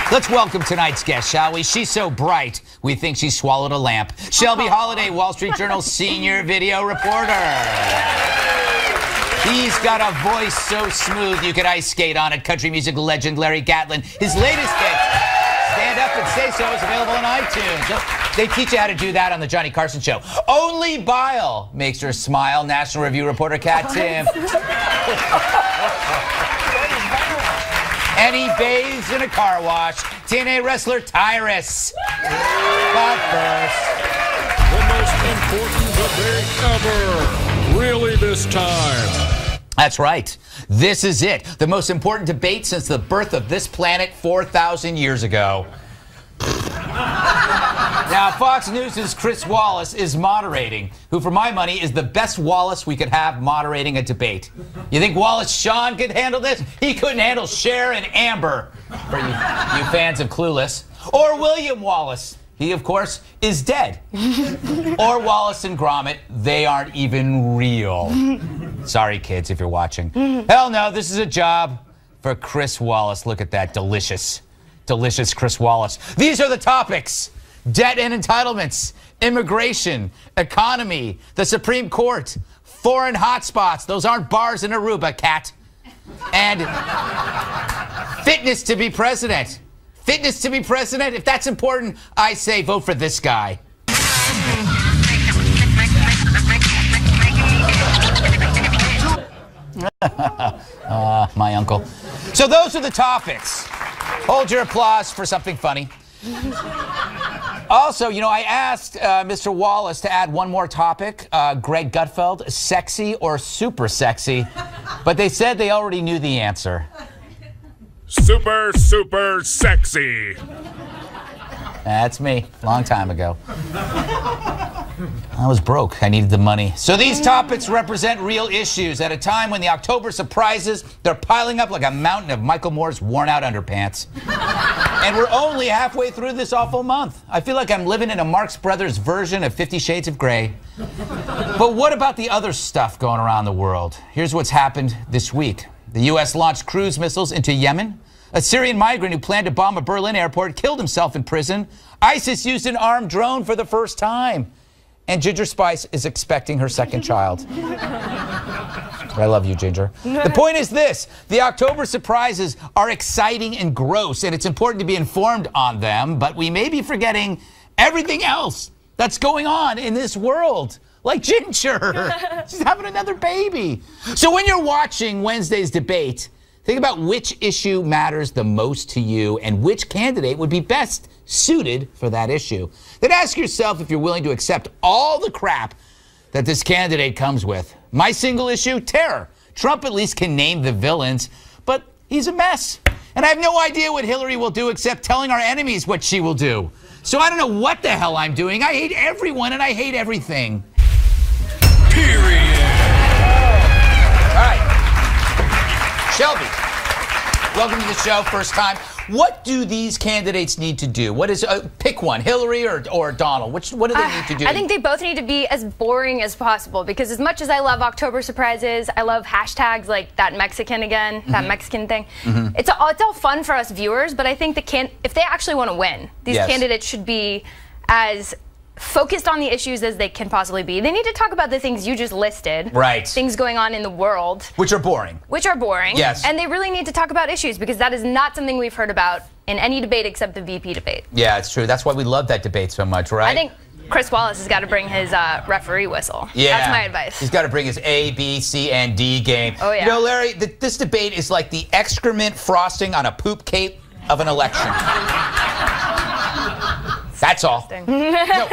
Let's welcome tonight's guest, shall we? She's so bright, we think she swallowed a lamp. Shelby Holliday, Wall Street Journal senior video reporter. He's got a voice so smooth you could ice skate on it. Country music legend Larry Gatlin. His latest hit, Stand Up and Say So, is available on iTunes. They teach you how to do that on the Johnny Carson Show. Only bile makes her smile. National Review reporter Kat Tim. And he bathes in a car wash. TNA wrestler Tyrus. But first, the most important debate ever. Really this time. That's right. This is it. The most important debate since the birth of this planet 4,000 years ago. Now, Fox News' Chris Wallace is moderating, who, for my money, is the best Wallace we could have moderating a debate. You think Wallace Shawn could handle this? He couldn't handle Cher and Amber, for you fans of Clueless. Or William Wallace. He, of course, is dead. Or Wallace and Gromit. They aren't even real. Sorry, kids, if you're watching. Hell no, this is a job for Chris Wallace. Look at that. Delicious. Delicious Chris Wallace. These are the topics. Debt and entitlements, immigration, economy, the Supreme Court, foreign hotspots. Those aren't bars in Aruba, Cat. And fitness to be president. Fitness to be president? If that's important, I say vote for this guy. My uncle. So those are the topics. Hold your applause for something funny. Also, you know, I asked Mr. Wallace to add one more topic, Greg Gutfeld, sexy or super sexy, but they said they already knew the answer. Super, super sexy. That's me, long time ago. I was broke. I needed the money. So these topics represent real issues at a time when the October surprises, they're piling up like a mountain of Michael Moore's worn-out underpants. And we're only halfway through this awful month. I feel like I'm living in a Marx Brothers version of 50 Shades of Grey. But what about the other stuff going around the world? Here's what's happened this week. The U.S. launched cruise missiles into Yemen. A Syrian migrant who planned to bomb a Berlin airport killed himself in prison. ISIS used an armed drone for the first time. And Ginger Spice is expecting her second child. I love you, Ginger. The point is this. The October surprises are exciting and gross, and it's important to be informed on them, but we may be forgetting everything else that's going on in this world. Like Ginger. She's having another baby. So when you're watching Wednesday's debate, think about which issue matters the most to you and which candidate would be best suited for that issue. Then ask yourself if you're willing to accept all the crap that this candidate comes with. My single issue, terror. Trump at least can name the villains, but he's a mess. And I have no idea what Hillary will do except telling our enemies what she will do. So I don't know what the hell I'm doing. I hate everyone and I hate everything. Period. All right. Shelby, welcome to the show, first time. What do these candidates need to do? What is pick one, Hillary or Donald? What do they need to do? I think they both need to be as boring as possible because as much as I love October surprises, I love hashtags like that Mexican again, that Mexican thing. It's all fun for us viewers, but I think if they actually want to win, these candidates should be as focused on the issues as they can possibly be. They need to talk about the things you just listed. Right. Things going on in the world. Which are boring. Yes. And they really need to talk about issues because that is not something we've heard about in any debate except the VP debate. Yeah, it's true. That's why we love that debate so much, right? I think Chris Wallace has got to bring his referee whistle. Yeah. That's my advice. He's got to bring his A, B, C, and D game. Oh, yeah. You know, Larry, this debate is like the excrement frosting on a poop cake of an election. That's all. No.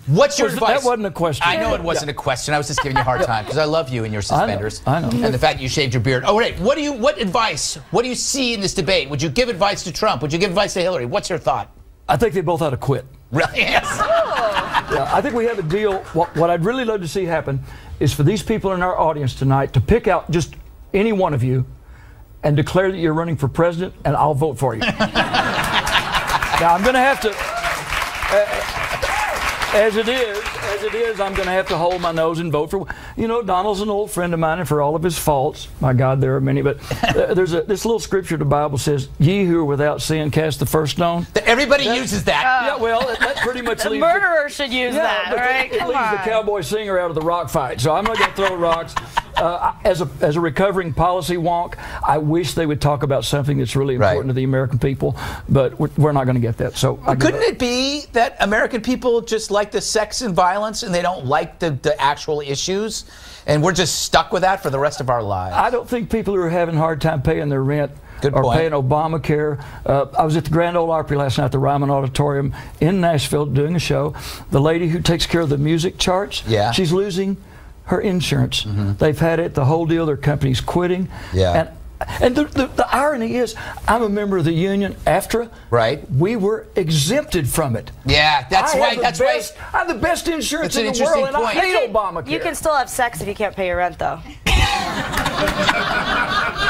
What's your advice? That wasn't a question. I know it wasn't a question. I was just giving you a hard time because I love you and your suspenders. I know. And the fact you shaved your beard. Oh, right. What advice? What do you see in this debate? Would you give advice to Trump? Would you give advice to Hillary? What's your thought? I think they both ought to quit. Really? Yes. Yeah, I think we have a deal. What I'd really love to see happen is for these people in our audience tonight to pick out just any one of you and declare that you're running for president, and I'll vote for you. Now, I'm going to have to, as it is, As it is, I'm going to have to hold my nose and vote for. Donald's an old friend of mine, and for all of his faults, my God, there are many. But there's this little scripture the Bible says, "Ye who are without sin, cast the first stone." Everybody uses that. Yeah, well, that pretty much The leaves murderer should use that, right? It Come leaves the on. cowboy singer out of the rock fight. So I'm not going to throw rocks. As a recovering policy wonk, I wish they would talk about something that's really important to the American people, but we're not going to get that. So couldn't it be that American people just like the sex and violence and they don't like the actual issues, and we're just stuck with that for the rest of our lives? I don't think people who are having a hard time paying their rent or paying Obamacare. I was at the Grand Ole Opry last night at the Ryman Auditorium in Nashville doing a show. The lady who takes care of the music charts, she's losing her insurance. They've had it, the whole deal. Their company's quitting. And the irony is, I'm a member of the union, AFTRA. Right. We were exempted from it. Yeah, that's right. That's right. I have the best insurance That's in an the world, interesting and I point. hate Obamacare. You can still have sex if you can't pay your rent, though.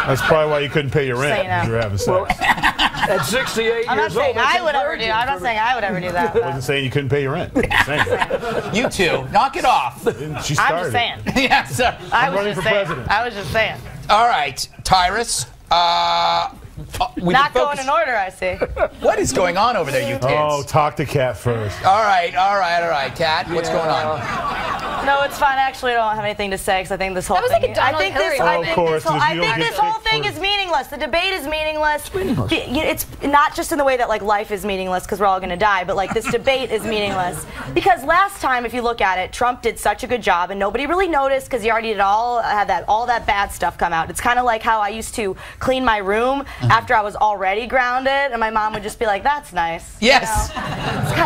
That's probably why you couldn't pay your rent. Say no. You were having sex. Well, at 68 I'm not years old, saying I would ever do. I'm not saying I would ever do that. I wasn't saying you couldn't pay your rent. I'm saying. You two, knock it off. She started. I'm just saying. Yeah, sir. I was running just for saying. president. I was just saying. All right, Tyrus. Not going in order, I see. What is going on over there, you kids? Oh, talk to Kat first. All right, Kat, what's going on? No, it's fine. Actually, I don't have anything to say because I think this whole That was thing. like a Donald I think this. Hillary. I Oh, of think course, this whole, I you'll think get this whole kicked thing for- is meaningless. The debate is meaningless. It's meaningless. It's not just in the way that like life is meaningless because we're all going to die, but like this debate is meaningless because last time, if you look at it, Trump did such a good job and nobody really noticed because he already did all that bad stuff come out. It's kind of like how I used to clean my room after I was already grounded, and my mom would just be like, "That's nice." Yes.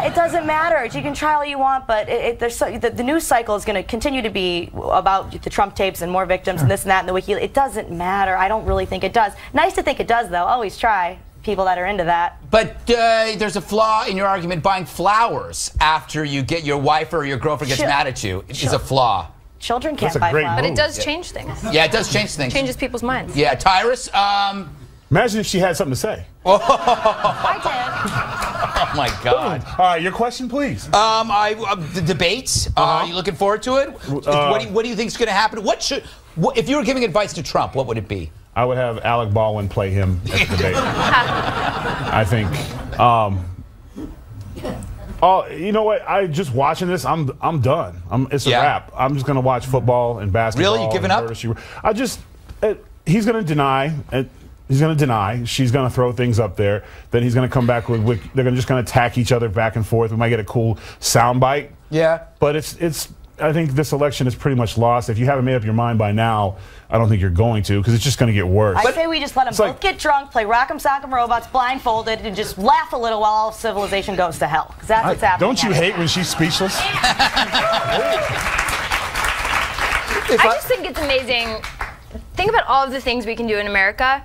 It doesn't matter. You can try all you want, but the news cycle is going to continue to be about the Trump tapes and more victims and this and that and the wiki. It doesn't matter. I don't really think it does. Nice to think it does, though. Always try. People that are into that. But there's a flaw in your argument. Buying flowers after you get your wife or your girlfriend gets mad at you is a flaw. Children can't That's a buy great flowers. But it does change things. Yeah, it does change things. Changes people's minds. Yeah, Tyrus. Imagine if she had something to say. I Oh my God. All right, your question, please. The debates. Are you looking forward to it? What do you think is going to happen? If you were giving advice to Trump, what would it be? I would have Alec Baldwin play him at the debate. I think. Oh, you know what? I just watching this. I'm done. It's a wrap. I'm just gonna watch football and basketball. Really? You giving up? He's gonna deny. He's going to deny. She's going to throw things up there. Then he's going to come back with they're just going to attack each other back and forth. We might get a cool soundbite. Yeah. But I think this election is pretty much lost. If you haven't made up your mind by now, I don't think you're going to, because it's just going to get worse. I say we just let them both get drunk, play Rock'em Sock'em Robots blindfolded, and just laugh a little while all civilization goes to hell. Because that's what's happening. Don't you hate when she's speechless? I just think it's amazing. Think about all of the things we can do in America.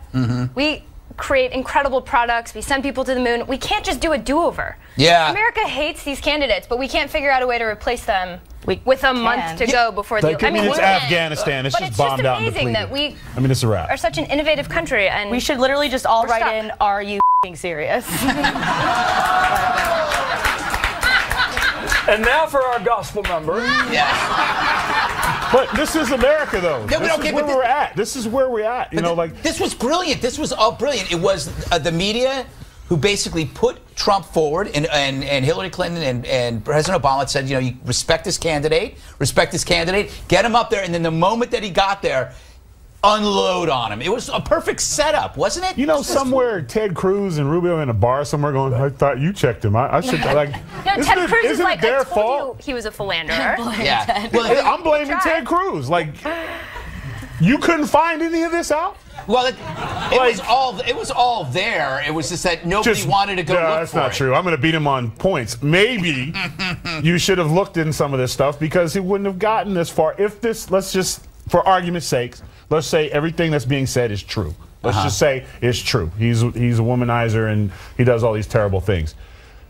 We create incredible products. We send people to the moon. We can't just do a do-over. Yeah. America hates these candidates, but we can't figure out a way to replace them with a month to go before the. I mean, it's Afghanistan. It's just bombed out and depleted. That we it's a wrap. are such an innovative country, and we should literally just all write stuck. in, "Are you serious?" And now for our gospel number. But this is America, though. No, this is where we're at. This is where we're at. This was brilliant. This was all brilliant. It was the media who basically put Trump forward, and Hillary Clinton and President Obama said, you respect this candidate, get him up there, and then the moment that he got there, unload on him. It was a perfect setup, wasn't it? Somewhere Ted Cruz and Rubio in a bar somewhere going, "I thought you checked him. I should like." No, Ted Cruz is like, their I told fault? you he was a philanderer. Yeah. Well, I'm blaming Ted Cruz. Like, you couldn't find any of this out. Well, it was all there. It was just that nobody wanted to go look that's for not it. true. I'm going to beat him on points. Maybe you should have looked in some of this stuff, because he wouldn't have gotten this far. If this, let's just, for argument's sake, let's say everything that's being said is true. Let's just say it's true. He's a womanizer and he does all these terrible things.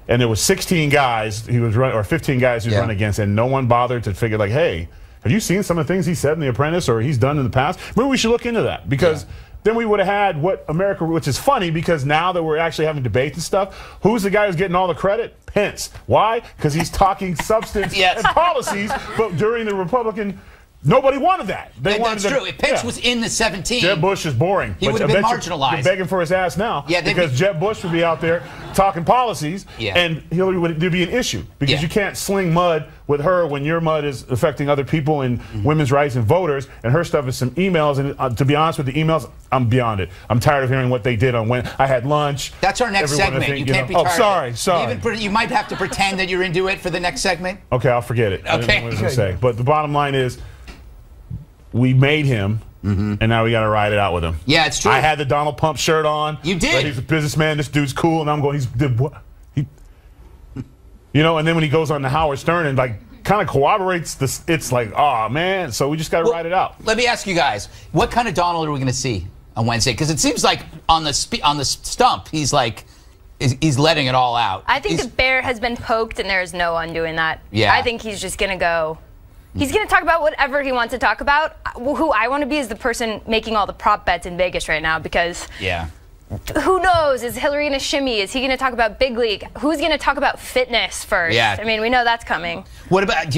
And there was 16 guys he was running, or 15 guys he was running against, and no one bothered to figure, like, hey, have you seen some of the things he said in The Apprentice or he's done in the past? Maybe we should look into that, because then we would have had what America, which is funny because now that we're actually having debates and stuff, who's the guy who's getting all the credit? Pence. Why? Because he's talking substance and policies, but during the Republican, nobody wanted that. That's true. If Pence was in the 17, Jeb Bush is boring. He would have been marginalized. You're begging for his ass now because Jeb Bush would be out there talking policies, and Hillary would be an issue because you can't sling mud with her when your mud is affecting other people and women's rights and voters, and her stuff is some emails. And to be honest with the emails, I'm beyond it. I'm tired of hearing what they did on when I had lunch. That's our next segment. You can't be tired. Oh, sorry. You might have to pretend that you're into it for the next segment. Okay, I'll forget it. Okay. What was I gonna say? But the bottom line is, we made him, and now we got to ride it out with him. Yeah, it's true. I had the Donald Pump shirt on. You did. But he's a businessman. This dude's cool, and I'm going. And then when he goes on to Howard Stern and kind of corroborates this, it's like, oh man. So we just got to ride it out. Let me ask you guys, what kind of Donald are we going to see on Wednesday? Because it seems like on the stump, he's letting it all out. I think the bear has been poked, and there is no undoing that. Yeah. I think he's just going to go. He's going to talk about whatever he wants to talk about. Who I want to be is the person making all the prop bets in Vegas right now, because who knows? Is Hillary going to shimmy? Is he going to talk about big league? Who's going to talk about fitness first? Yeah. I mean, we know that's coming. What about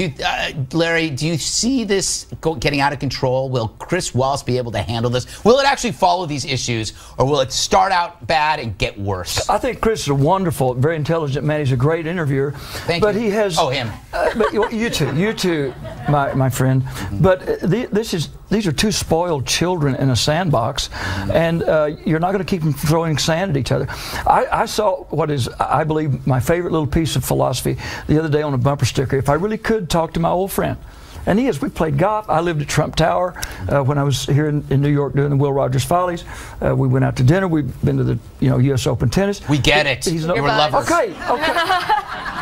Larry? Do you see this getting out of control? Will Chris Wallace be able to handle this? Will it actually follow these issues, or will it start out bad and get worse? I think Chris is a wonderful, very intelligent man. He's a great interviewer. Thank you. He has. Oh, him. But you too, my friend. But these are two spoiled children in a sandbox, and you're not going to keep them throwing sand at each other. I saw what is, I believe, my favorite little piece of philosophy the other day on a bumper sticker. If I really could talk to my old friend, and he is. We played golf. I lived at Trump Tower when I was here in New York doing the Will Rogers Follies. We went out to dinner. We've been to the U.S. Open tennis. We get it. You were lovers. Okay.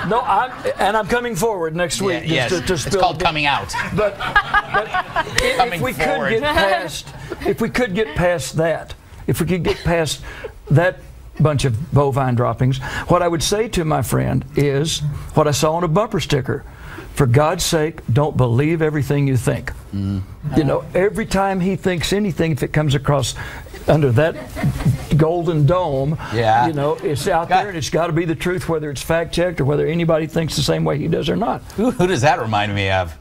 No, I'm coming forward next week. Yes. To it's called coming out. But if we could get past that, if we could get past that bunch of bovine droppings, what I would say to my friend is what I saw on a bumper sticker. For God's sake, don't believe everything you think. Every time he thinks anything, if it comes across under that golden dome, it's out there, and it's got to be the truth, whether it's fact-checked or whether anybody thinks the same way he does or not. Who does that remind me of?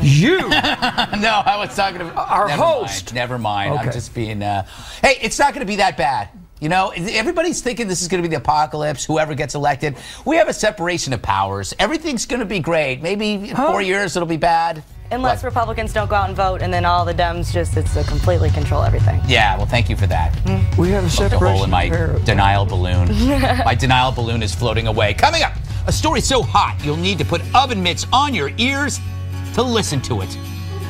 You! No, I was talking about our host. Never mind. Okay. I'm just being. Hey, it's not going to be that bad. Everybody's thinking this is going to be the apocalypse, whoever gets elected. We have a separation of powers. Everything's going to be great. Maybe in 4 years it'll be bad. Unless Republicans don't go out and vote, and then all the Dems it's to completely control everything. Yeah, well, thank you for that. We have a separation. A hole in my denial balloon. My denial balloon is floating away. Coming up, a story so hot you'll need to put oven mitts on your ears to listen to it.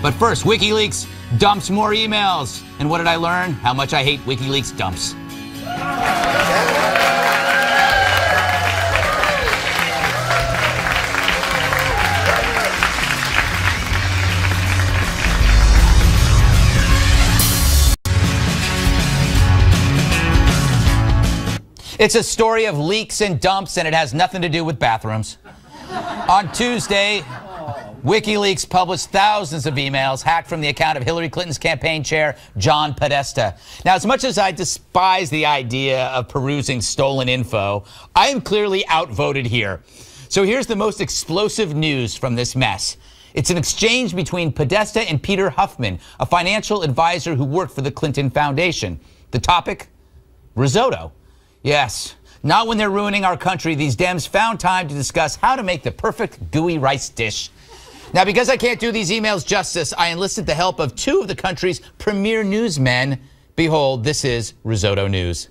But first, WikiLeaks dumps more emails. And what did I learn? How much I hate WikiLeaks dumps. It's a story of leaks and dumps, and it has nothing to do with bathrooms. On Tuesday, WikiLeaks published thousands of emails hacked from the account of Hillary Clinton's campaign chair, John Podesta. Now, as much as I despise the idea of perusing stolen info, I am clearly outvoted here. So here's the most explosive news from this mess. It's an exchange between Podesta and Peter Huffman, a financial advisor who worked for the Clinton Foundation. The topic? Risotto. Yes. Not when they're ruining our country, these Dems found time to discuss how to make the perfect gooey rice dish. Now, because I can't do these emails justice, I enlisted the help of two of the country's premier newsmen. Behold, this is Risotto News.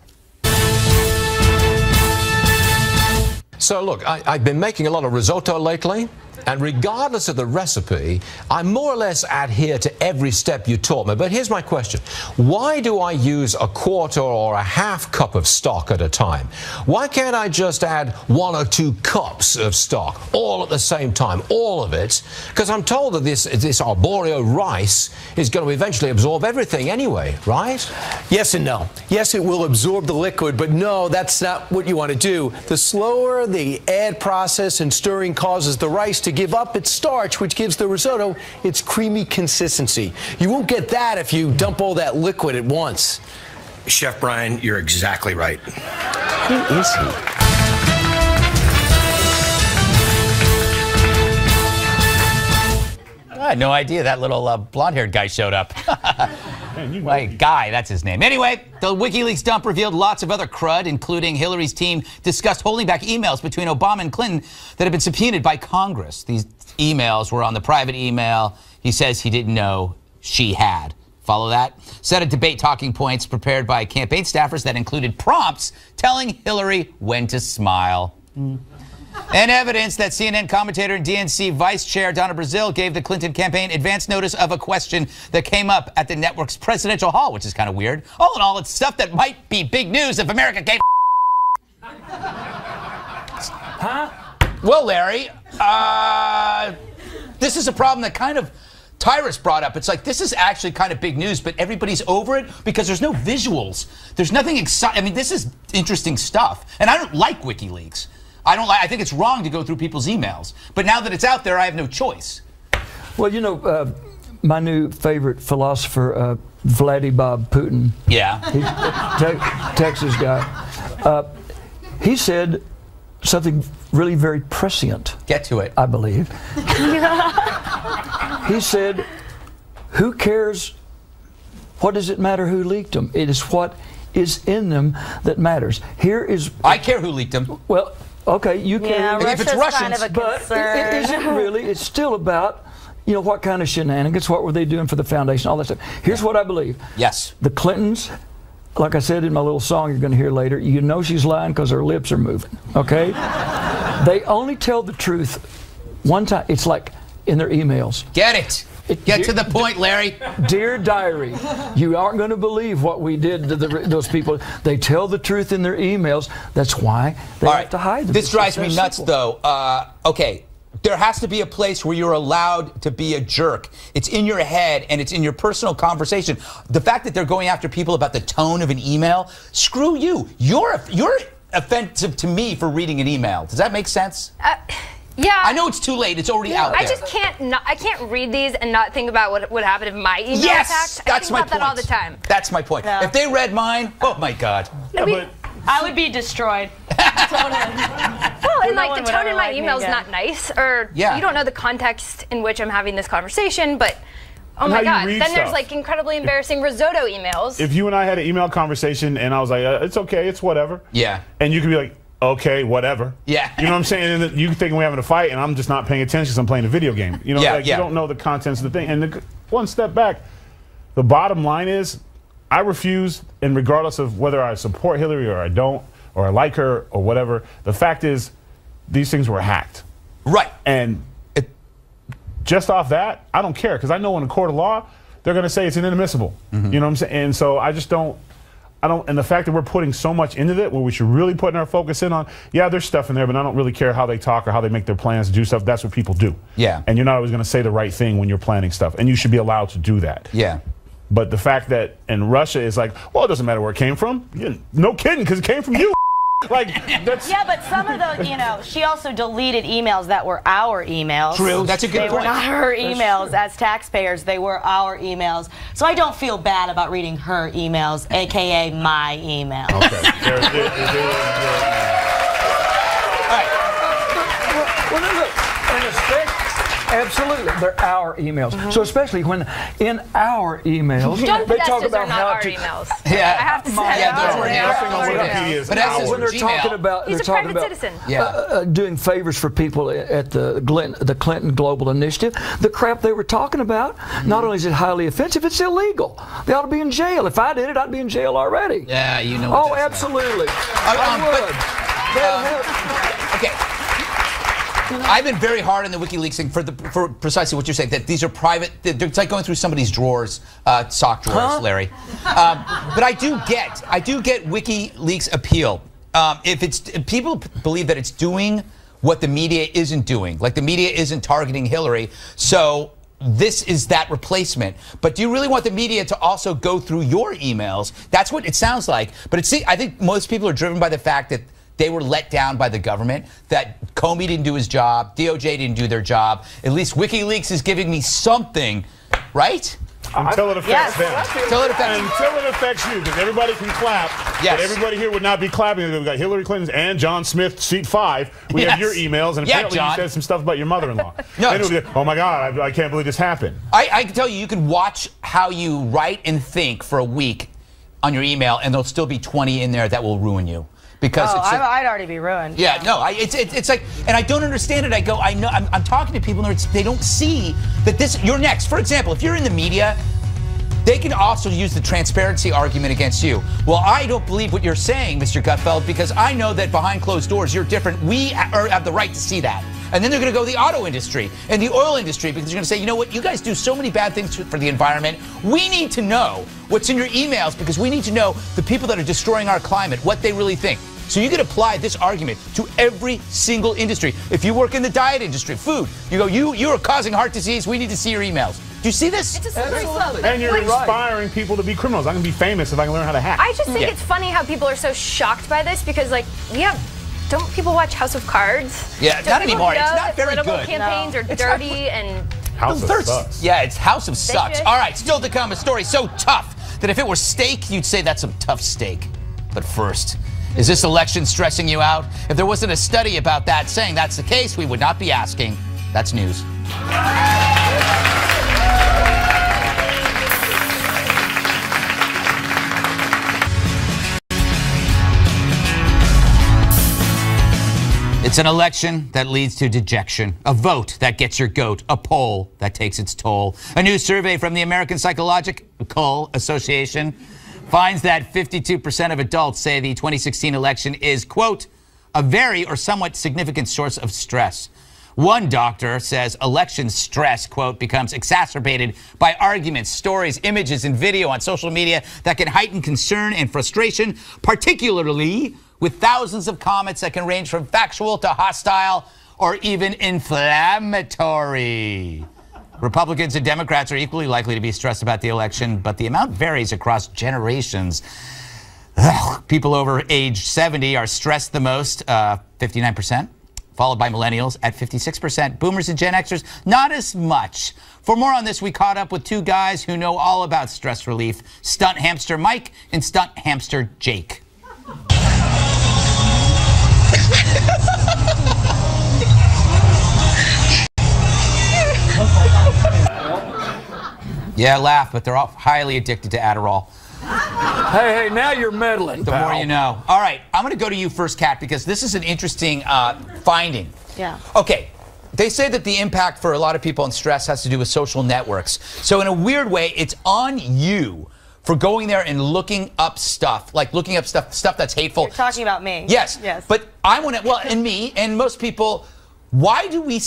So, look, I've been making a lot of risotto lately, and regardless of the recipe, I more or less adhere to every step you taught me. But here's my question. Why do I use a quarter or a half cup of stock at a time? Why can't I just add 1 or 2 cups of stock all at the same time, all of it? Because I'm told that this arborio rice is going to eventually absorb everything anyway, right? Yes and no. Yes, it will absorb the liquid, but no, that's not what you want to do. The slower the add process and stirring causes the rice to give up its starch, which gives the risotto its creamy consistency. You won't get that if you dump all that liquid at once. Chef Brian, you're exactly right. Who is he? I had no idea that little blonde-haired guy showed up. Guy, that's his name. Anyway, the WikiLeaks dump revealed lots of other crud, including Hillary's team discussed holding back emails between Obama and Clinton that had been subpoenaed by Congress. These emails were on the private email he says he didn't know she had. Follow that? Set of debate talking points prepared by campaign staffers that included prompts telling Hillary when to smile. And evidence that CNN commentator and DNC Vice Chair Donna Brazile gave the Clinton campaign advance notice of a question that came up at the network's presidential hall, which is kind of weird. All in all, it's stuff that might be big news if America gave Huh? Well, Larry, this is a problem that kind of Tyrus brought up. It's like, this is actually kind of big news, but everybody's over it because there's no visuals. There's nothing exciting. I mean, this is interesting stuff. And I don't like WikiLeaks. I think it's wrong to go through people's emails. But now that it's out there, I have no choice. Well, you know, my new favorite philosopher, Vladimir Putin. Yeah. He's a Texas guy. He said something really very prescient. Get to it. I believe. He said, who cares? What does it matter who leaked them? It is what is in them that matters. Here is... I care who leaked them. Well, okay, you care. Yeah, if it's Russians, kind of a but concern. it isn't really. It's still about, you know, what kind of shenanigans, what were they doing for the foundation, all that stuff. Here's what I believe. Yes. The Clintons, like I said in my little song you're going to hear later, you know she's lying because her lips are moving, okay? They only tell the truth one time. It's like in their emails. Get it. Get to the point, Larry. Dear diary, you aren't going to believe what we did to those people. They tell the truth in their emails. That's why they have to hide them. This drives me nuts, though. Okay, there has to be a place where you're allowed to be a jerk. It's in your head, and it's in your personal conversation. The fact that they're going after people about the tone of an email, screw you. You're offensive to me for reading an email. Does that make sense? Yeah. I know it's too late. It's already out there. I just I can't read these and not think about what would happen if my email yes, attacked. That's my I think about point. that all the time. That's my point. Yeah. If they read mine, oh my God. Yeah, but I would be destroyed. Well, and like the tone in my email is not nice, or you don't know the context in which I'm having this conversation, but oh my God. Then there's like incredibly embarrassing risotto emails. If you and I had an email conversation and I was like, it's okay, it's whatever. Yeah. And you could be like, okay, whatever. Yeah. You know what I'm saying? And you think we're having a fight and I'm just not paying attention because I'm playing a video game. You know, you don't know the contents of the thing. And one step back, the bottom line is I refuse, and regardless of whether I support Hillary or I don't, or I like her or whatever, the fact is these things were hacked. Right. And just off that, I don't care because I know in a court of law, they're going to say it's inadmissible. Mm-hmm. You know what I'm saying? And so I just don't. And the fact that we're putting so much into it, where we should really put our focus in on, yeah, there's stuff in there, but I don't really care how they talk or how they make their plans to do stuff. That's what people do. Yeah. And you're not always going to say the right thing when you're planning stuff, and you should be allowed to do that. Yeah. But the fact that in Russia is like, well, it doesn't matter where it came from. No kidding, because it came from you. Like, that's... Yeah, but some of the, you know, she also deleted emails that were our emails. True, that's a good point. They were not her emails as taxpayers. They were our emails. So I don't feel bad about reading her emails, a.k.a. my email. Okay. All right. Well, look, absolutely, they're our emails. Mm-hmm. So especially when in our emails, they talk about how our emails. Yeah, I have to say. Yeah, but that's when they're talking about, he's a private citizen. Doing favors for people at the Clinton Global Initiative. The crap they were talking about, not only is it highly offensive, it's illegal. They ought to be in jail. If I did it, I'd be in jail already. Yeah, you know. Oh, absolutely. I would. Okay. I've been very hard on the WikiLeaks thing for precisely what you're saying, that these are private. It's like going through somebody's drawers, sock drawers, Larry. But I do get WikiLeaks appeal. If people believe that it's doing what the media isn't doing, like the media isn't targeting Hillary, so this is that replacement. But do you really want the media to also go through your emails? That's what it sounds like. But I think most people are driven by the fact that they were let down by the government, that Comey didn't do his job, DOJ didn't do their job. At least WikiLeaks is giving me something, right? Until it affects them. Until it affects Until it affects you, because everybody can clap. Yes. But everybody here would not be clapping. We've got Hillary Clinton's and John Smith, seat 5. We have your emails, and apparently you said some stuff about your mother-in-law. No, and it would be, oh my God, I can't believe this happened. I can tell you, you can watch how you write and think for a week on your email, and there'll still be 20 in there that will ruin you. Because I'd already be ruined. Yeah, no, it's like, and I don't understand it. I go, I know, I'm talking to people, and they don't see that you're next. For example, if you're in the media, they can also use the transparency argument against you. Well, I don't believe what you're saying, Mr. Gutfeld, because I know that behind closed doors, you're different. We have the right to see that. And then they're going to go to the auto industry and the oil industry, because they're going to say, you know what, you guys do so many bad things for the environment. We need to know what's in your emails, because we need to know the people that are destroying our climate, what they really think. So you can apply this argument to every single industry. If you work in the diet industry, food, you go, you are causing heart disease, we need to see your emails. Do you see this? It's a slippery slope. And you're inspiring people to be criminals. I'm going to be famous if I can learn how to hack. I just think it's funny how people are so shocked by this, because, like, don't people watch House of Cards? Yeah, not anymore. It's not very good. Political campaigns are dirty and... House of Sucks. Yeah, it's House of Sucks. All right, still to come, a story so tough that if it were steak, you'd say that's some tough steak. But first, is this election stressing you out? If there wasn't a study about that saying that's the case, we would not be asking. That's news. It's an election that leads to dejection, a vote that gets your goat, a poll that takes its toll. A new survey from the American Psychological Association finds that 52% of adults say the 2016 election is, quote, a very or somewhat significant source of stress. One doctor says election stress, quote, becomes exacerbated by arguments, stories, images, and video on social media that can heighten concern and frustration, particularly with thousands of comments that can range from factual to hostile or even inflammatory. Republicans and Democrats are equally likely to be stressed about the election, but the amount varies across generations. People over age 70 are stressed the most, 59%, followed by millennials at 56%. Boomers and Gen Xers, not as much. For more on this, we caught up with two guys who know all about stress relief, Stunt Hamster Mike and Stunt Hamster Jake. Yeah, laugh, but they're all highly addicted to Adderall. Hey, now you're meddling. The more you know. All right, I'm going to go to you first, Kat, because this is an interesting finding. Yeah. Okay, they say that the impact for a lot of people on stress has to do with social networks. So in a weird way, it's on you for going there and looking up stuff, like looking up stuff that's hateful. You're talking about me. Yes. Yes. But I want to, well, and me and most people. Why do we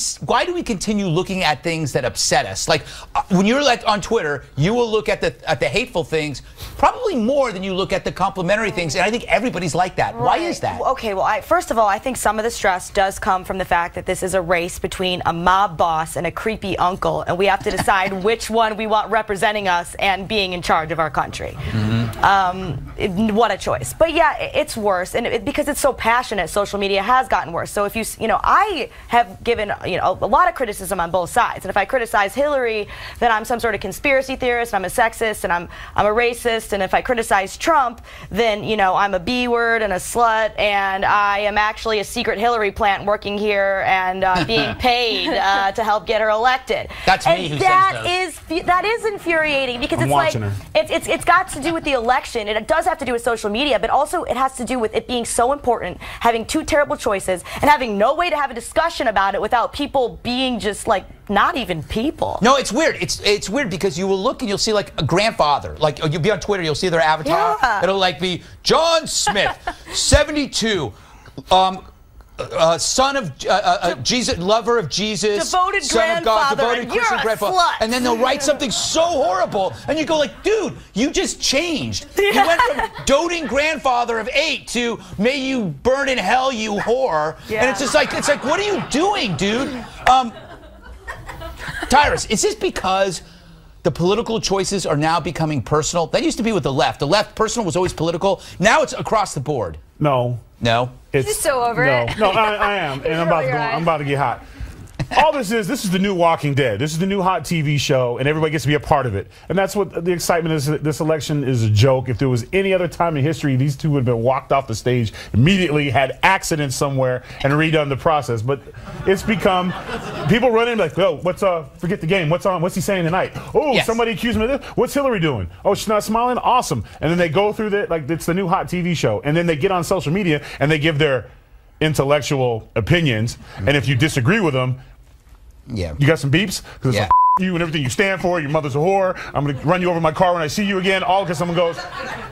continue looking at things that upset us? Like when you're like on Twitter, you will look at the hateful things probably more than you look at the complimentary things, and I think everybody's like that. Right. Why is that? Okay, well, first of all, I think some of the stress does come from the fact that this is a race between a mob boss and a creepy uncle, and we have to decide which one we want representing us and being in charge of our country. Mm-hmm. What a choice. But yeah, it's worse, and because it's so passionate, social media has gotten worse. So if I have given a lot of criticism on both sides, and if I criticize Hillary, then I'm some sort of conspiracy theorist, I'm a sexist, and I'm a racist, and if I criticize Trump, then I'm a B-word and a slut, and I am actually a secret Hillary plant working here and being paid to help get her elected. That's me who says those. That is infuriating, because it's got to do with the election, and it does have to do with social media, but also it has to do with it being so important, having two terrible choices, and having no way to have a discussion about it without people being just like not even people. No, it's weird. It's weird because you will look and you'll see like a grandfather. Like you'll be on Twitter, you'll see their avatar. Yeah. It'll like be John Smith, 72, son of Jesus, lover of Jesus, devoted son grandfather, of God, devoted Christian grandfather. Slut. And then they'll write something so horrible, and you go like, dude, you just changed. You went from doting grandfather of 8 to may you burn in hell, you whore. Yeah. And it's like, what are you doing, dude? Tyrus, is this because the political choices are now becoming personal? That used to be with the left. The left, personal was always political. Now it's across the board. No. No? He's so over it. No, I am, and I'm about to get hot. all this is the new Walking Dead. This is the new hot TV show, and everybody gets to be a part of it. And that's what the excitement is. This election is a joke. If there was any other time in history, these two would have been walked off the stage immediately, had accidents somewhere, and redone the process. But it's become people run in like, oh, forget the game. What's on? What's he saying tonight? Oh, yes. Somebody accused me of this. What's Hillary doing? Oh, she's not smiling? Awesome. And then they go through that, like it's the new hot TV show. And then they get on social media and they give their intellectual opinions. And if you disagree with them, you got some beeps? Because it's like, you and everything you stand for, your mother's a whore, I'm going to run you over my car when I see you again, all because someone goes,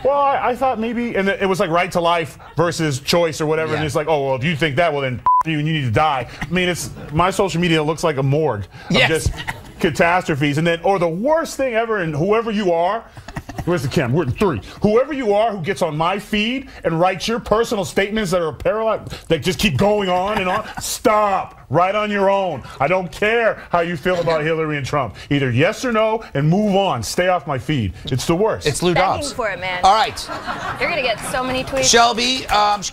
well, I thought maybe, and it was like right to life versus choice or whatever, and it's like, oh, well, if you think that, well, then you and you need to die. I mean, my social media looks like a morgue of just catastrophes. And then, or the worst thing ever, and whoever you are, where's the camera? We're in 3. Whoever you are who gets on my feed and writes your personal statements that are parallel, that just keep going on and on, stop. Write on your own. I don't care how you feel about Hillary and Trump. Either yes or no and move on. Stay off my feed. It's the worst. It's Lou Dobbs. Begging for it, man. All right. You're going to get so many tweets. Shelby,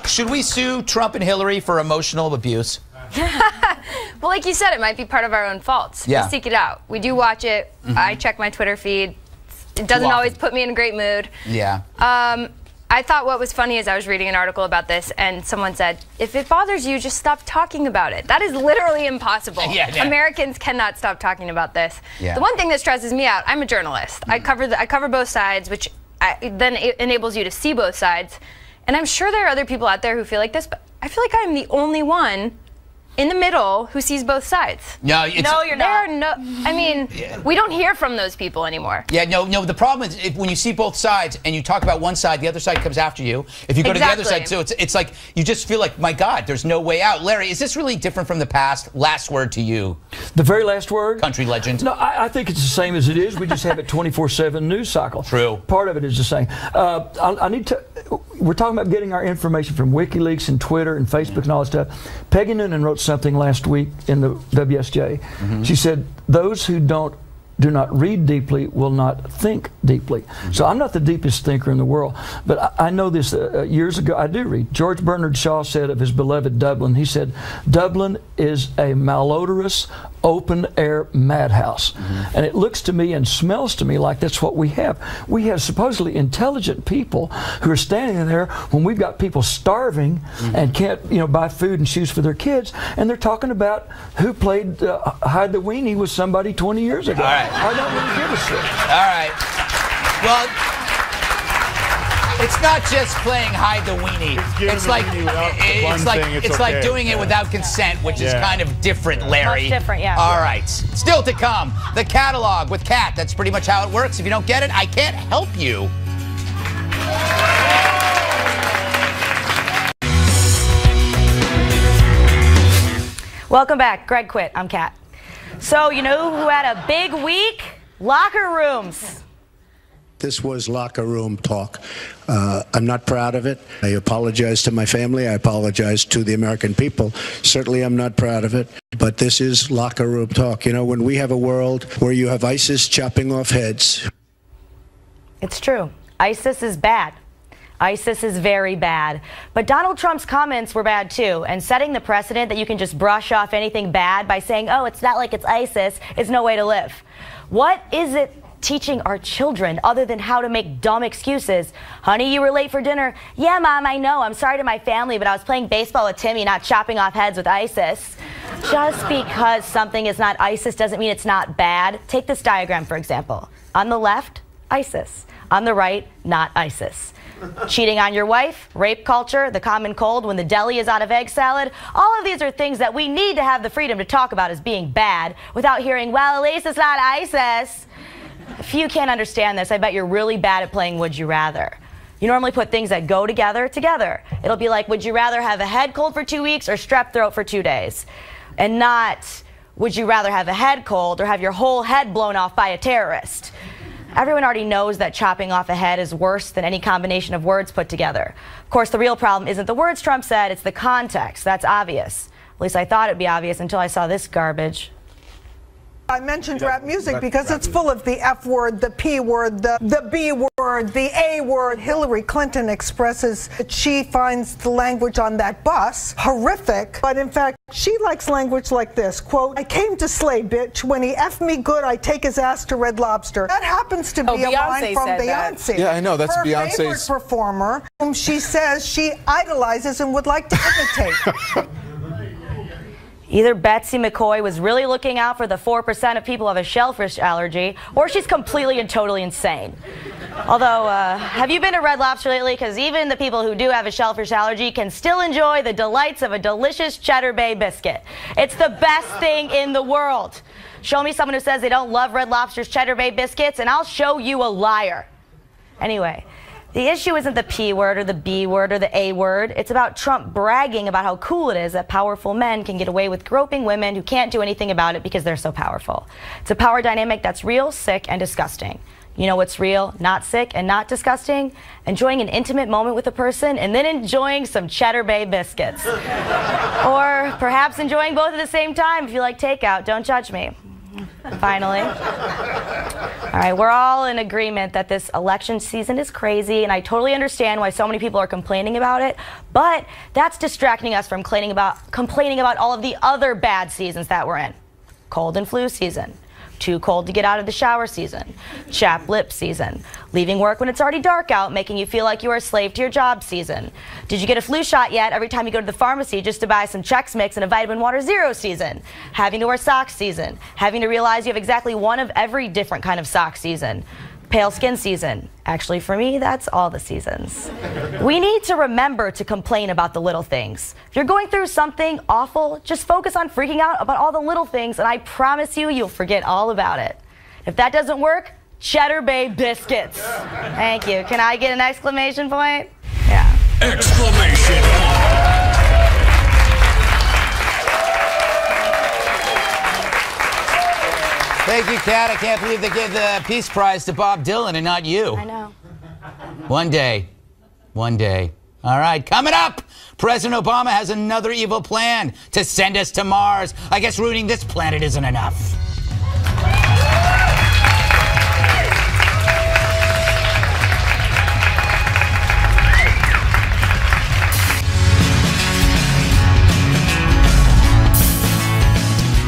should we sue Trump and Hillary for emotional abuse? Well, like you said, it might be part of our own faults. Yeah. We seek it out. We do watch it. I check my Twitter feed. It doesn't always put me in a great mood. Yeah. I thought what was funny is I was reading an article about this, and someone said, if it bothers you, just stop talking about it. That is literally impossible. Americans cannot stop talking about this. The one thing that stresses me out, I'm a journalist. I cover both sides, which then enables you to see both sides. And I'm sure there are other people out there who feel like this, but I feel like I'm the only one in the middle who sees both sides. No, you're not. I mean, we don't hear from those people anymore. Yeah, no, the problem is when you see both sides and you talk about one side, the other side comes after you. If you go to the other side too, it's like you just feel like, my God, there's no way out. Larry, is this really different from the past? Last word to you. The very last word? Country legend. No, I think it's the same as it is. We just have a 24/7 news cycle. True. Part of it is the same. I need to, we're talking about getting our information from WikiLeaks and Twitter and Facebook and all that stuff. Peggy Noonan wrote something last week in the WSJ. She said, those who do not read deeply will not think deeply. So I'm not the deepest thinker in the world, but I know this years ago. I do read. George Bernard Shaw said of his beloved Dublin, he said, Dublin is a malodorous, open-air madhouse. And it looks to me and smells to me like that's what we have. We have supposedly intelligent people who are standing there when we've got people starving and can't, buy food and shoes for their kids, and they're talking about who played Hide the Weenie with somebody 20 years ago. All right. I don't really give a shit. All right. Well, it's not just playing Hide the Weenie. It's like doing it without consent, which is kind of different, Larry. Much different, yeah. All right. Still to come, the catalog with Kat. That's pretty much how it works. If you don't get it, I can't help you. Welcome back. Greg quit. I'm Kat. So, you know who had a big week? Locker rooms. This was locker room talk. I'm not proud of it. I apologize to my family. I apologize to the American people. Certainly I'm not proud of it. But this is locker room talk. When we have a world where you have ISIS chopping off heads. It's true. ISIS is bad. ISIS is very bad. But Donald Trump's comments were bad too, and setting the precedent that you can just brush off anything bad by saying, oh, it's not like it's ISIS, is no way to live. What is it teaching our children other than how to make dumb excuses? Honey, you were late for dinner. Yeah, Mom, I know. I'm sorry to my family, but I was playing baseball with Timmy, not chopping off heads with ISIS. Just because something is not ISIS doesn't mean it's not bad. Take this diagram, for example. On the left, ISIS. On the right, not ISIS. Cheating on your wife, rape culture, the common cold when the deli is out of egg salad. All of these are things that we need to have the freedom to talk about as being bad without hearing, well, at least it's not ISIS. If you can't understand this, I bet you're really bad at playing Would You Rather. You normally put things that go together. It'll be like, would you rather have a head cold for 2 weeks or strep throat for 2 days? And not, would you rather have a head cold or have your whole head blown off by a terrorist? Everyone already knows that chopping off a head is worse than any combination of words put together. Of course, the real problem isn't the words Trump said, it's the context. That's obvious. At least I thought it'd be obvious until I saw this garbage. I mentioned rap music because it's full of the F word, the P word, the B word, the A word. Hillary Clinton expresses that she finds the language on that bus horrific, but in fact, she likes language like this, quote, "I came to slay, bitch. When he F me good, I take his ass to Red Lobster." That happens to be a line from Beyonce. Yeah, I know, that's her Beyonce's favorite performer, whom she says she idolizes and would like to imitate. Either Betsy McCoy was really looking out for the 4% of people who have a shellfish allergy, or she's completely and totally insane. Although, have you been to Red Lobster lately? Because even the people who do have a shellfish allergy can still enjoy the delights of a delicious Cheddar Bay biscuit. It's the best thing in the world. Show me someone who says they don't love Red Lobster's Cheddar Bay biscuits, and I'll show you a liar. Anyway, the issue isn't the P word or the B word or the A word. It's about Trump bragging about how cool it is that powerful men can get away with groping women who can't do anything about it because they're so powerful. It's a power dynamic that's real, sick, and disgusting. You know what's real, not sick, and not disgusting? Enjoying an intimate moment with a person and then enjoying some Cheddar Bay biscuits. Or perhaps enjoying both at the same time if you like takeout. Don't judge me. Finally. All right, we're all in agreement that this election season is crazy, and I totally understand why so many people are complaining about it, but that's distracting us from complaining about all of the other bad seasons that we're in. Cold and flu season. Too cold to get out of the shower season. Chapped lip season. Leaving work when it's already dark out, making you feel like you are a slave to your job season. Did you get a flu shot yet every time you go to the pharmacy just to buy some Chex Mix and a Vitamin Water Zero season? Having to wear socks season. Having to realize you have exactly one of every different kind of sock season. Pale skin season. Actually, for me, that's all the seasons. We need to remember to complain about the little things. If you're going through something awful, just focus on freaking out about all the little things, and I promise you, you'll forget all about it. If that doesn't work, Cheddar Bay biscuits. Thank you. Can I get an exclamation point? Yeah. Exclamation point. Thank you, Kat. I can't believe they gave the Peace Prize to Bob Dylan and not you. I know. One day. One day. All right, coming up, President Obama has another evil plan to send us to Mars. I guess ruining this planet isn't enough.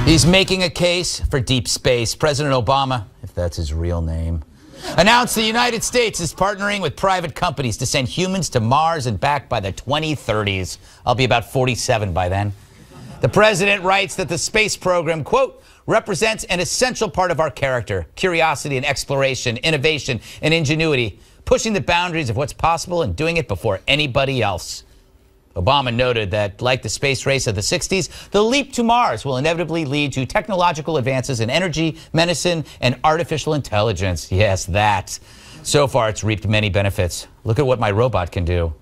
He's making a case for deep space. President Obama, if that's his real name, announced the United States is partnering with private companies to send humans to Mars and back by the 2030s. I'll be about 47 by then. The president writes that the space program, quote, represents an essential part of our character, curiosity and exploration, innovation and ingenuity, pushing the boundaries of what's possible and doing it before anybody else. Obama noted that, like the space race of the 60s, the leap to Mars will inevitably lead to technological advances in energy, medicine, and artificial intelligence. Yes, that. So far, it's reaped many benefits. Look at what my robot can do.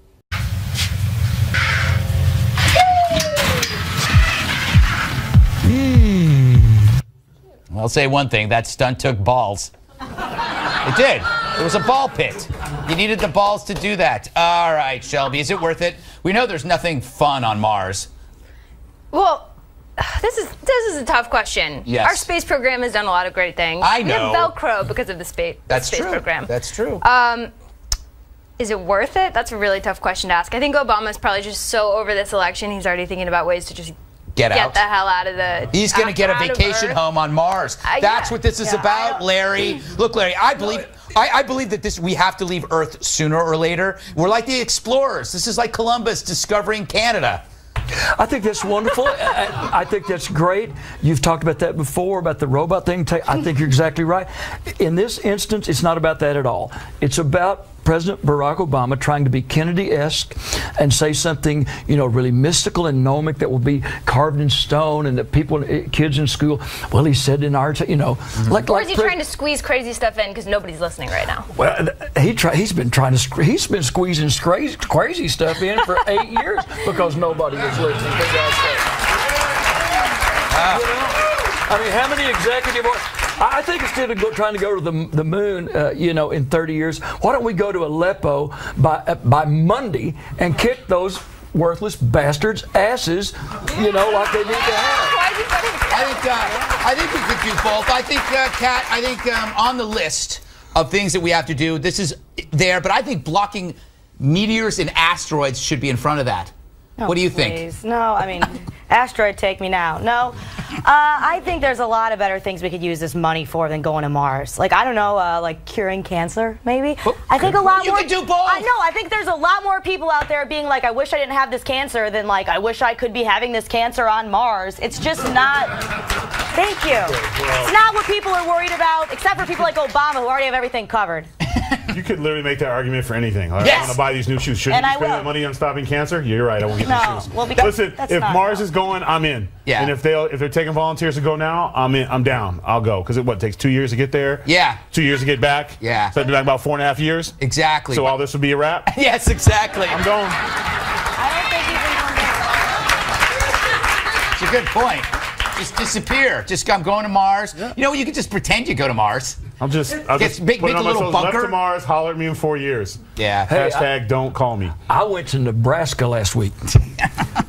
I'll say one thing, that stunt took balls. It did. It was a ball pit. You needed the balls to do that. All right, Shelby, is it worth it? We know there's nothing fun on Mars. Well, this is a tough question. Yes. Our space program has done a lot of great things. I know. We have Velcro because of the space program. That's true. Is it worth it? That's a really tough question to ask. I think Obama's probably just so over this election, he's already thinking about ways to just get the hell out of the... He's going to get a vacation home on Mars. That's what this is about, Larry. Look, Larry, I believe that we have to leave Earth sooner or later. We're like the explorers. This is like Columbus discovering Canada. I think that's wonderful. I think that's great. You've talked about that before, about the robot thing. I think you're exactly right. In this instance, it's not about that at all. It's about President Barack Obama trying to be Kennedy-esque and say something, really mystical and gnomic that will be carved in stone, and that kids in school, well, he said in our, Or is he trying to squeeze crazy stuff in because nobody's listening right now? Well, he's been squeezing crazy stuff in for 8 years because nobody was listening. I mean, how many executive orders? I think instead of trying to go to the moon, in 30 years, why don't we go to Aleppo by Monday and kick those worthless bastards' asses, like they need to have? Why is he I think we could do both. I think, Kat, on the list of things that we have to do, this is there, but I think blocking meteors and asteroids should be in front of that. Oh, what do you please. think? No, I mean, asteroid, take me now. No, I think there's a lot of better things we could use this money for than going to Mars. Like, I don't know, like curing cancer, maybe. I think a lot more. You can do both. I know. I think there's a lot more people out there being like, I wish I didn't have this cancer, than like, I wish I could be having this cancer on Mars. It's just not. Thank you. It's not what people are worried about, except for people like Obama who already have everything covered. You could literally make that argument for anything. Like, Yes. I want to buy these new shoes. Shouldn't And you I spend will. that money on stopping cancer? You're right. I won't get No. these shoes. Well, because listen, that's if not Mars no. is going, I'm in. Yeah. And if they're taking volunteers to go now, I'm in. I'm down. I'll go. Because it takes 2 years to get there. Yeah. 2 years to get back. Yeah. So I'd be back about 4.5 years. Exactly. So all this would be a wrap. Yes, exactly. I'm going. I don't think you can come back. It's a good point. Just disappear. I'm going to Mars. Yeah. You know, you could just pretend you go to Mars. I'll just Make put it a on my little socials, left bunker. to Mars, holler at me in 4 years. Yeah. Hey, Hashtag don't call me. I went to Nebraska last week.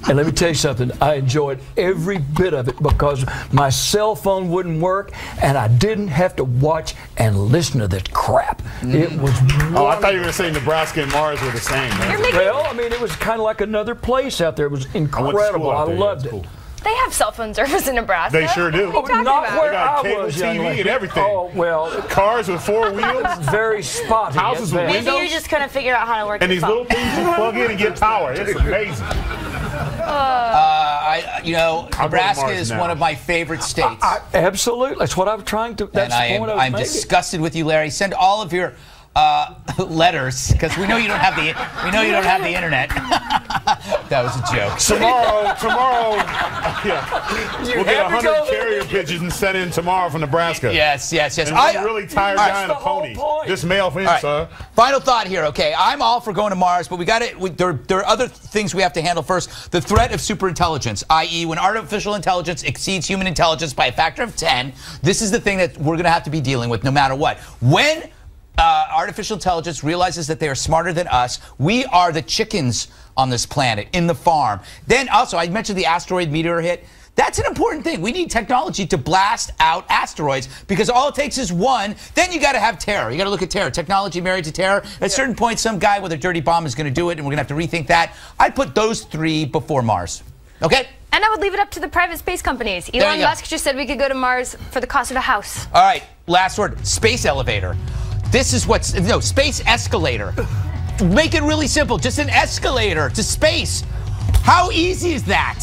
And let me tell you something. I enjoyed every bit of it because my cell phone wouldn't work and I didn't have to watch and listen to this crap. It was Oh, I thought you were going to say Nebraska and Mars were the same. Man. well, I mean, it was kind of like another place out there. It was incredible. I loved it. They have cell phone service in Nebraska. They sure do. What are you talking Not about? where They got I cable was, young TV lady. and everything. Oh, well, Cars with 4 wheels. very spotty. Houses at with best. Maybe you just couldn't figure out how to work And your these phone. little things you plug in and get power. It's amazing. Nebraska Mars is now. one of my favorite states. Absolutely. That's what I'm trying to. That's and the point I was I'm making. disgusted with you, Larry. Send all of your letters because we know you don't have the internet. That was a joke. Tomorrow, yeah, we'll get have to 100 go- carrier pigeons sent in tomorrow from Nebraska. Yes. And one really tired guy on a the whole pony. point. Just mail for him, All right. sir. Final thought here, okay? I'm all for going to Mars, but there are other things we have to handle first. The threat of superintelligence, i.e., when artificial intelligence exceeds human intelligence by a factor of 10, this is the thing that we're going to have to be dealing with no matter what. When artificial intelligence realizes that they are smarter than us, we are the chickens on this planet, in the farm. Then also, I mentioned the asteroid meteor hit. That's an important thing. We need technology to blast out asteroids because all it takes is one. Then you got to have terror. You got to look at terror. Technology married to terror. At a certain point, some guy with a dirty bomb is going to do it, and we're going to have to rethink that. I'd put those three before Mars. Okay? And I would leave it up to the private space companies. you Elon go. Musk just said we could go to Mars for the cost of a house. All right, last word. Space elevator. This is space escalator. Make it really simple. Just an escalator to space. How easy is that?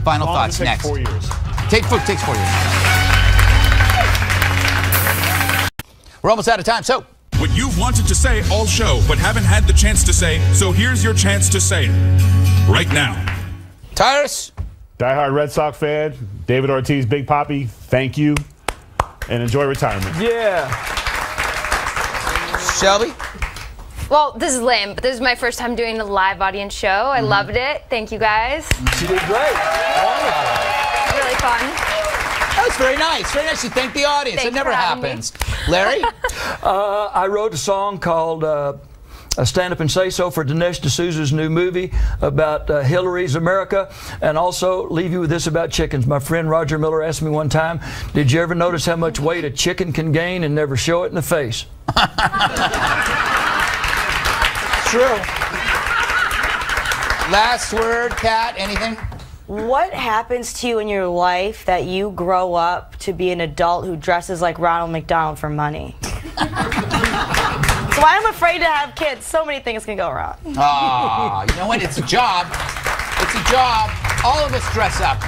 Final thoughts next. 4 years. Takes 4 years. We're almost out of time, so. What you've wanted to say all show, but haven't had the chance to say, so here's your chance to say it. Right now. Tyrus? Diehard Red Sox fan, David Ortiz, Big Papi, thank you, and enjoy retirement. Yeah. Shelby? Well, this is lame, but this is my first time doing a live audience show. I loved it. Thank you guys. She did great. Really fun. That was very nice. Very nice. You thank the audience. Thanks It never for having me. happens. Larry? I wrote a song called Stand Up and Say So for Dinesh D'Souza's new movie about Hillary's America, and also leave you with this about chickens. My friend Roger Miller asked me one time, did you ever notice how much weight a chicken can gain and never show it in the face? True. Last word, Kat, anything? What happens to you in your life that you grow up to be an adult who dresses like Ronald McDonald for money? So I'm afraid to have kids. So many things can go wrong. Ah, you know what? It's a job. It's a job. All of us dress up.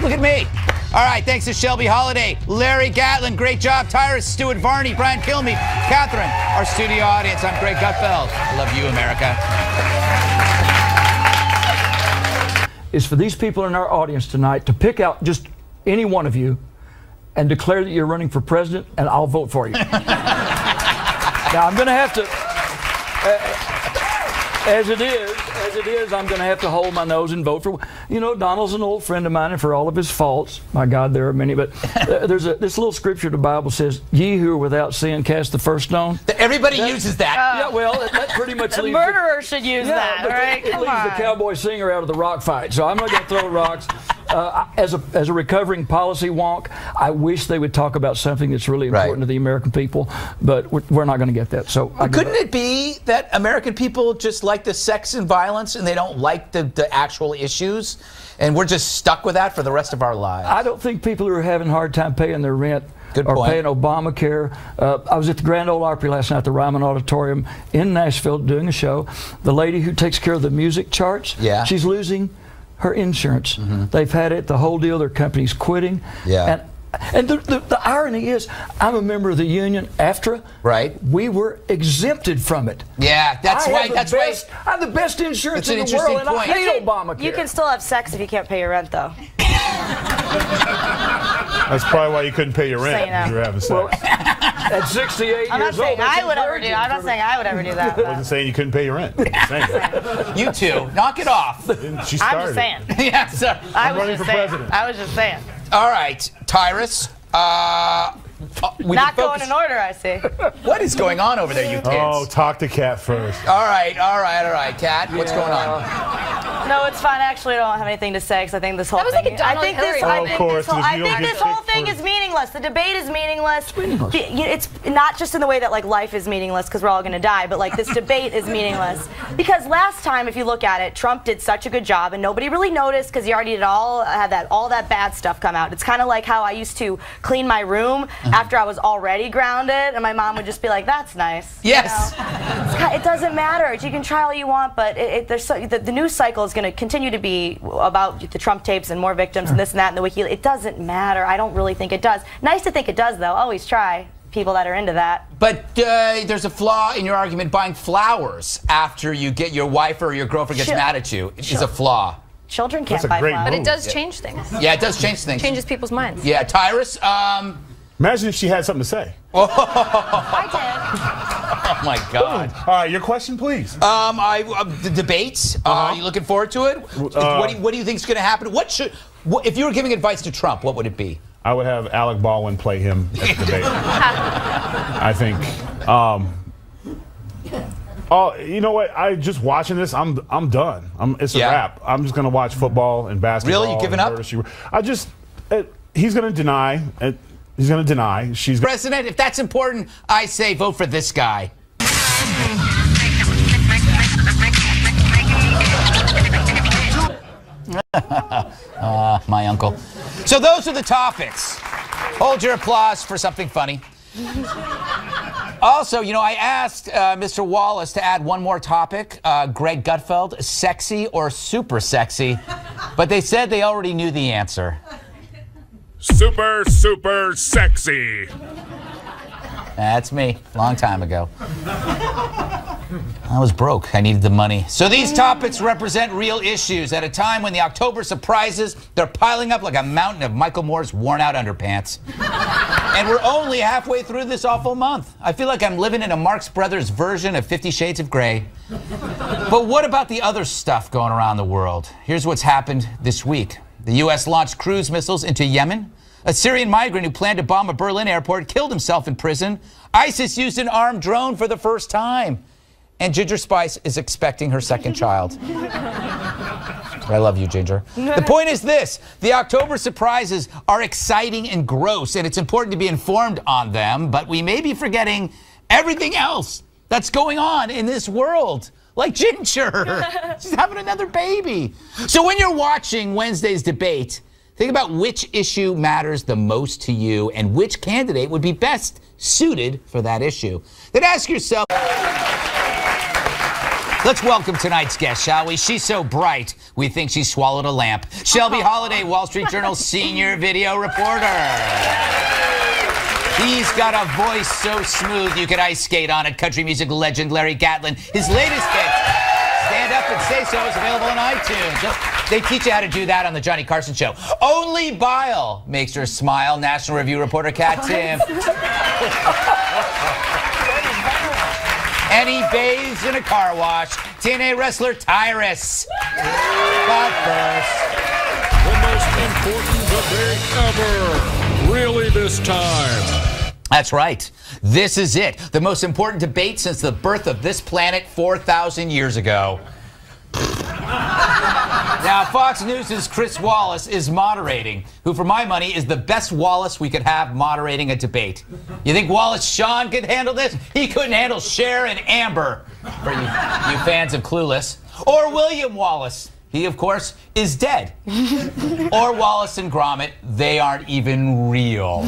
Look at me. All right, thanks to Shelby Holiday, Larry Gatlin, great job, Tyrus, Stuart Varney, Brian Kilmeade, Catherine, our studio audience. I'm Greg Gutfeld. I love you, America. Is for these people in our audience tonight to pick out just any one of you and declare that you're running for president, and I'll vote for you. Now, I'm going to have to, as it is, I'm going to have to hold my nose and vote for, Donald's an old friend of mine, and for all of his faults, my God, there are many, but there's this little scripture the Bible says, ye who are without sin cast the first stone. Everybody uses that. Yeah, well, that pretty much The leaves murderer should use that, but right? it Come leaves the on. cowboy singer out of the rock fight, so I'm not going to throw rocks. as a recovering policy wonk, I wish they would talk about something that's really important to the American people, but we're not going to get that. So couldn't it be that American people just like the sex and violence and they don't like the actual issues, and we're just stuck with that for the rest of our lives? I don't think people who are having a hard time paying their rent Good or point. paying Obamacare. I was at the Grand Ole Opry last night at the Ryman Auditorium in Nashville doing a show. The lady who takes care of the music charts, she's losing her insurance. They've had it, the whole deal. Their company's quitting. And the irony is, I'm a member of the union, AFTRA. Right. We were exempted from it. Yeah, that's right. That's right. I have the best insurance That's in an the world, interesting and I point. hate Obamacare. You can still have sex if you can't pay your rent, though. That's probably why you couldn't pay your rent. So you know. You were having sex. Well, at 68 I'm not years old, saying I would ever do. I'm not saying I would ever do that. I wasn't saying you couldn't pay your rent. You two, knock it off. She started. I'm just saying. Yeah, sir. I was running just for saying. president. I was just saying. All right, Tyrus. Not going in order, I see. What is going on over there, you kids? Oh, talk to Kat first. All right, Kat, what's going on? No, it's fine. Actually, I don't have anything to say because I think this whole That was thing. like a Donald Hillary I think moment. this whole thing is meaningless. The debate is meaningless. It's not just in the way that like life is meaningless because we're all going to die, but like this debate is meaningless because last time, if you look at it, Trump did such a good job and nobody really noticed because he already did all that bad stuff come out. It's kind of like how I used to clean my room after I was already grounded, and my mom would just be like, "That's nice." Yes. You know? It doesn't matter. You can try all you want, but the news cycle is going to continue to be about the Trump tapes and more victims and this and that and the WikiLeaks. It doesn't matter. I don't really think it does. Nice to think it does, though. Always try. People that are into that. But there's a flaw in your argument. Buying flowers after you get your wife or your girlfriend gets mad at you is a flaw. Children can't That's a buy great flowers. But it does change things. Yeah, it does change things. Changes people's minds. Yeah, Tyrus. Imagine if she had something to say. I Oh my God! All right, your question, please. The debates. Are you looking forward to it? What do you think is going to happen? If you were giving advice to Trump, what would it be? I would have Alec Baldwin play him at the debate. I think. Oh, you know what? I just watching this. I'm done. It's a wrap. I'm just gonna watch football and basketball. Really, you giving up? He's gonna deny. He's gonna deny. She's President. If that's important, I say vote for this guy. My uncle. So those are the topics. Hold your applause for something funny. Also, you know, I asked Mr. Wallace to add one more topic, Greg Gutfeld, sexy or super sexy, but they said they already knew the answer. Super, super sexy. That's me, long time ago. I was broke. I needed the money. So these topics represent real issues at a time when the October surprises, they're piling up like a mountain of Michael Moore's worn-out underpants. And we're only halfway through this awful month. I feel like I'm living in a Marx Brothers version of 50 Shades of Grey. But what about the other stuff going around the world? Here's what's happened this week. The U.S. launched cruise missiles into Yemen. A Syrian migrant who planned to bomb a Berlin airport killed himself in prison. ISIS used an armed drone for the first time. And Ginger Spice is expecting her second child. I love you, Ginger. The point is this. The October surprises are exciting and gross, and it's important to be informed on them, but we may be forgetting everything else that's going on in this world. Like Ginger. She's having another baby. So when you're watching Wednesday's debate, think about which issue matters the most to you and which candidate would be best suited for that issue. Then ask yourself... Let's welcome tonight's guest, shall we? She's so bright, we think she swallowed a lamp. Shelby Holliday, Wall Street Journal's senior video reporter. He's got a voice so smooth you could ice skate on it. Country music legend Larry Gatlin. His latest hit, Stand Up and Say So, is available on iTunes. They teach you how to do that on the Johnny Carson Show. Only Bile makes her smile. National Review reporter Kat Tim. And he bathes in a car wash. TNA wrestler Tyrus. But first, the most important debate ever. Really this time. That's right. This is it. The most important debate since the birth of this planet 4,000 years ago. Now, Fox News' Chris Wallace is moderating, who, for my money, is the best Wallace we could have moderating a debate. You think Wallace Shawn could handle this? He couldn't handle Cher and Amber, for you fans of Clueless. Or William Wallace. He, of course, is dead. Or Wallace and Gromit. They aren't even real.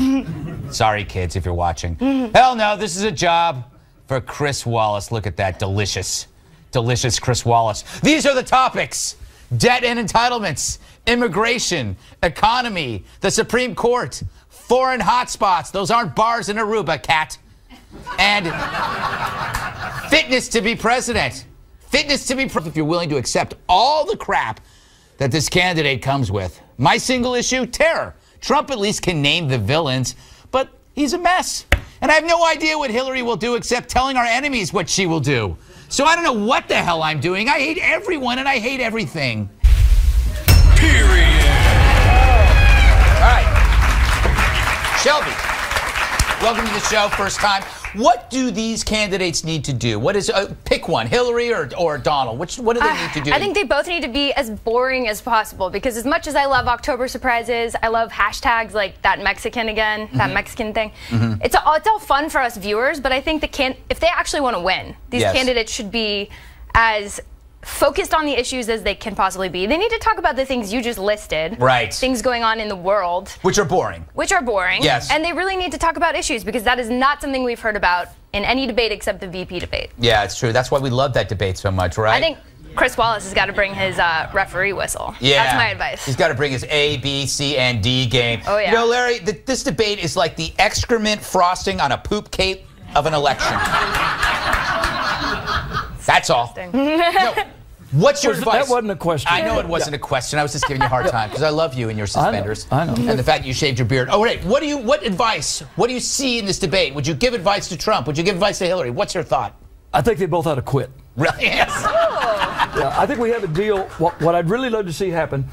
Sorry, kids, if you're watching. Hell no, this is a job for Chris Wallace. Look at that. Delicious. Delicious Chris Wallace. These are the topics. Debt and entitlements, immigration, economy, the Supreme Court, foreign hotspots. Those aren't bars in Aruba, cat. And fitness to be president. Fitness to be president if you're willing to accept all the crap that this candidate comes with. My single issue, terror. Trump at least can name the villains, but he's a mess. And I have no idea what Hillary will do except telling our enemies what she will do. So I don't know what the hell I'm doing. I hate everyone and I hate everything. Period. All right. Shelby, welcome to the show. First time. What do these candidates need to do? What is pick one, Hillary or Donald? What do they need to do? I think they both need to be as boring as possible because as much as I love October surprises, I love hashtags like that Mexican again, that Mexican thing. It's all fun for us viewers, but I think if they actually want to win, these candidates should be as focused on the issues as they can possibly be. They need to talk about the things you just listed. Right. Things going on in the world. Which are boring. Yes. And they really need to talk about issues because that is not something we've heard about in any debate except the VP debate. Yeah, it's true. That's why we love that debate so much, right? I think Chris Wallace has got to bring his referee whistle. Yeah. That's my advice. He's got to bring his A, B, C, and D game. Oh, yeah. You know, Larry, this debate is like the excrement frosting on a poop cake of an election. That's all. No, what's your advice? That wasn't a question. I know it wasn't a question. I was just giving you a hard time because I love you and your suspenders. I know. And the fact you shaved your beard. Oh, wait. What advice? What do you see in this debate? Would you give advice to Trump? Would you give advice to Hillary? What's your thought? I think they both ought to quit. Really? Yes. Yeah, I think we have a deal. What I'd really love to see happen